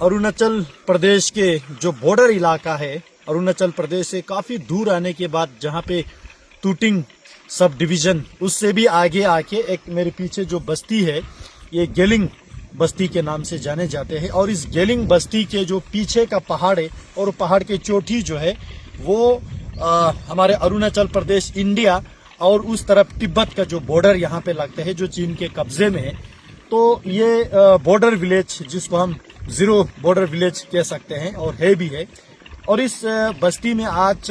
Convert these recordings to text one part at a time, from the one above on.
अरुणाचल प्रदेश के जो बॉर्डर इलाका है, अरुणाचल प्रदेश से काफी दूर आने के बाद जहां पे तुटिंग सब डिवीजन, उससे भी आगे आके एक मेरे पीछे जो बस्ती है, ये गेलिंग बस्ती के नाम से जाने जाते हैं। और इस गेलिंग बस्ती के जो पीछे का पहाड़ है और पहाड़ की चोटी जो है वो हमारे अरुणाचल प्रदेश इंडिया और उस तरफ तिब्बत का जो बॉर्डर यहाँ पे लगता है, जो चीन के कब्जे में है। तो ये बॉर्डर विलेज, जिसको हम जीरो बॉर्डर विलेज कह सकते हैं और है भी है। और इस बस्ती में आज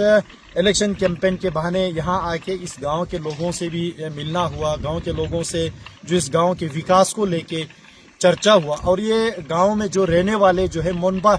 इलेक्शन कैंपेन के बहाने यहाँ आके इस गांव के लोगों से भी मिलना हुआ, गांव के लोगों से जो इस गांव के विकास को लेके चर्चा हुआ। और ये गांव में जो रहने वाले जो है मोनपा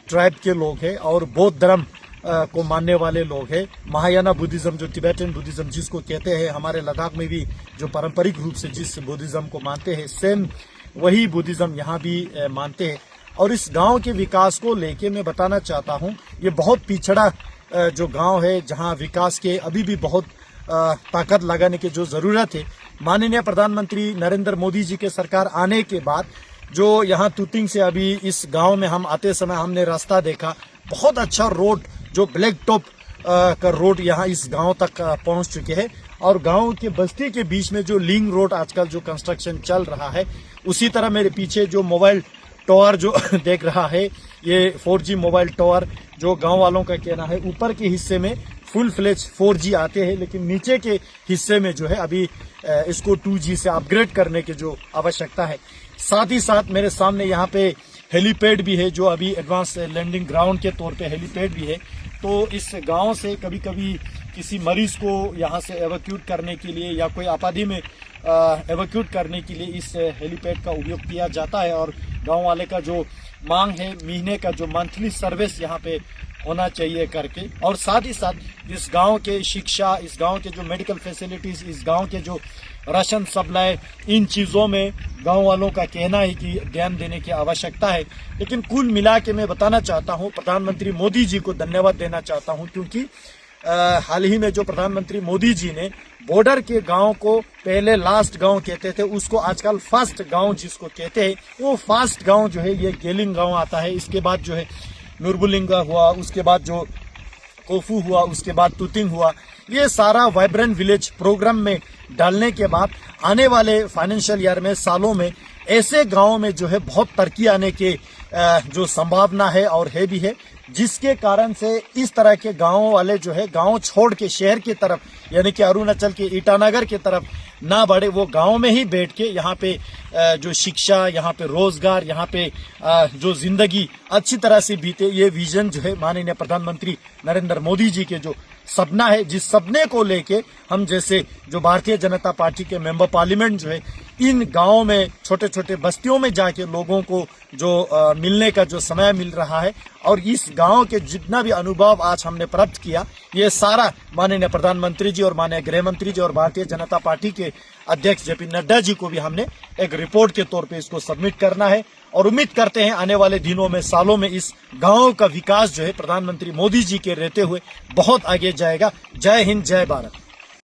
ट्राइब के लोग हैं और बौद्ध धर्म को मानने वाले लोग हैं। महायाना बुद्धिज्म, जो तिब्बतन बुद्धिज्म जिसको कहते हैं, हमारे लद्दाख में भी जो पारंपरिक रूप से जिस बुद्धिज्म को मानते हैं, सेम वही बुद्धिज्म यहाँ भी मानते हैं। और इस गांव के विकास को लेके मैं बताना चाहता हूँ, ये बहुत पिछड़ा जो गांव है, जहाँ विकास के अभी भी बहुत ताकत लगाने की जो जरूरत है। माननीय प्रधानमंत्री नरेंद्र मोदी जी के सरकार आने के बाद जो यहाँ तुतिंग से अभी इस गांव में हम आते समय हमने रास्ता देखा, बहुत अच्छा रोड, जो ब्लैक टॉप का रोड यहाँ इस गांव तक पहुंच चुके हैं। और गांव के बस्ती के बीच में जो लिंक रोड आजकल जो कंस्ट्रक्शन चल रहा है, उसी तरह मेरे पीछे जो मोबाइल टावर जो देख रहा है, ये 4G मोबाइल टावर, जो गांव वालों का कहना है ऊपर के हिस्से में फुल फ्लेज 4G आते हैं, लेकिन नीचे के हिस्से में जो है अभी इसको 2G से अपग्रेड करने की जो आवश्यकता है। साथ ही साथ मेरे सामने यहाँ पे हेलीपैड भी है, जो अभी एडवांस लैंडिंग ग्राउंड के तौर पे हेलीपैड भी है। तो इस गांव से कभी कभी किसी मरीज को यहाँ से एवैक्यूट करने के लिए या कोई आपादी में एवैक्यूट करने के लिए इस हेलीपैड का उपयोग किया जाता है। और गांव वाले का जो मांग है, महीने का जो मंथली सर्विस यहाँ पे होना चाहिए करके। और साथ ही साथ इस गांव के शिक्षा, इस गांव के जो मेडिकल फैसिलिटीज, इस गांव के जो राशन सप्लाई, इन चीज़ों में गांव वालों का कहना है कि ध्यान देने की आवश्यकता है। लेकिन कुल मिला के मैं बताना चाहता हूं, प्रधानमंत्री मोदी जी को धन्यवाद देना चाहता हूं, क्योंकि हाल ही में जो प्रधानमंत्री मोदी जी ने बॉर्डर के गांव को पहले लास्ट गांव कहते थे, उसको आजकल फर्स्ट गांव जिसको कहते हैं, वो फर्स्ट गांव जो है ये गेलिंग गांव आता है। इसके बाद जो है नुरबुलिंगा हुआ, उसके बाद जो कोफू हुआ, उसके बाद तुतिंग हुआ। ये सारा वाइब्रेंट विलेज प्रोग्राम में डालने के बाद आने वाले फाइनेंशियल ईयर में, सालों में ऐसे गांवों में जो है बहुत तरक्की आने के जो संभावना है और है भी है, जिसके कारण से इस तरह के गांवों वाले जो है गांव छोड़ के शहर की तरफ, यानी कि अरुणाचल के ईटानगर की तरफ ना बढ़े, वो गांव में ही बैठ के यहाँ पे जो शिक्षा, यहाँ पे रोजगार, यहाँ पे जो जिंदगी अच्छी तरह से बीते, ये विजन जो है माननीय प्रधानमंत्री नरेंद्र मोदी जी के जो सपना है, जिस सपने को लेके हम जैसे जो भारतीय जनता पार्टी के मेंबर पार्लियामेंट जो है इन गांवों में, छोटे छोटे बस्तियों में जाके लोगों को जो मिलने का जो समय मिल रहा है, और इस गांव के जितना भी अनुभव आज हमने प्राप्त किया, ये सारा माननीय प्रधानमंत्री जी और माननीय गृह मंत्री जी और भारतीय जनता पार्टी के अध्यक्ष JP नड्डा जी को भी हमने एक रिपोर्ट के तौर पे इसको सबमिट करना है। और उम्मीद करते हैं आने वाले दिनों में, सालों में इस गांव का विकास जो है प्रधानमंत्री मोदी जी के रहते हुए बहुत आगे जाएगा। जय हिंद, जय भारत।